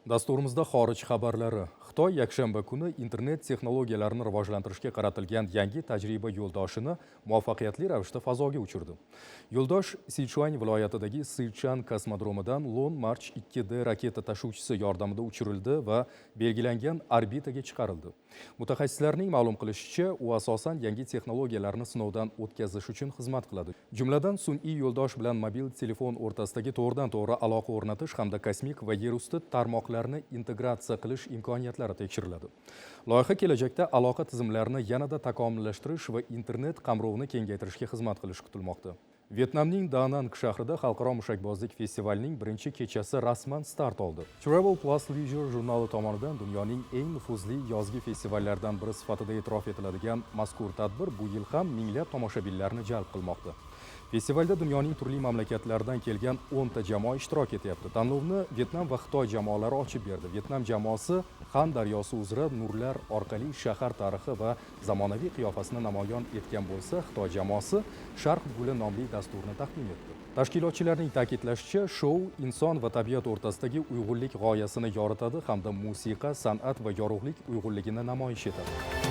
Dasturimizda xorij xabarlari. Xitoy yakshanba kuni internet texnologiyalarini rivojlantirishga qaratilgan yangi tajriba yo'ldoshini muvaffaqiyatli ravishda fazoga uchirdi. Yo'ldosh Sichuan viloyatidagi Sichan kosmodromidan Long March 2D raketa tashuvchisi yordamida uchirildi va belgilangan orbitaga chiqarildi. Mutaxassislarning ma'lum qilishicha, u asosan yangi texnologiyalarni sinovdan o'tkazish uchun xizmat qiladi. Jumladan, sun'iy yo'ldosh bilan mobil telefon o'rtasidagi to'g'ridan-to'g'ri aloqa o'rnatish hamda kosmik va yerusti tarmoqlarni integratsiya qilish imkoniyatlari tekshiriladi. Loyiha kelajakda aloqa tizimlarini yanada takomillashtirish va internet qamrovini kengaytirishga xizmat qilishi kutilmoqda. Vyetnamning Da Nang shahrida xalqaro mushakbozlik festivalining birinchi kechasi rasman start oldi. Travel Plus Leisure jurnali tomonidan dunyoning eng nufuzli yozgi festivallaridan biri sifatida e'tirof etiladigan mazkur tadbir bu yil ham minglab tomoshabinlarni jalb qilmoqda. Festivalda dunyoning turli mamlakatlaridan kelgan 10 ta jamoa ishtirok etyapti. Tanlovni Vyetnam va Xitoy jamoalari ochib berdi. Vyetnam jamoasi Han daryosi uzra nurlar orqali shahar tarixi va zamonaviy qiyofasini namoyon etgan bo'lsa, Xitoy jamoasi Sharq guli nomli dasturni taqdim etdi. Tashkilotchilarning ta'kidlashicha, shou inson va tabiat o'rtasidagi uyg'unlik g'oyasini yoritadi hamda musiqa, san'at va yorug'lik uyg'unligini namoyish etadi.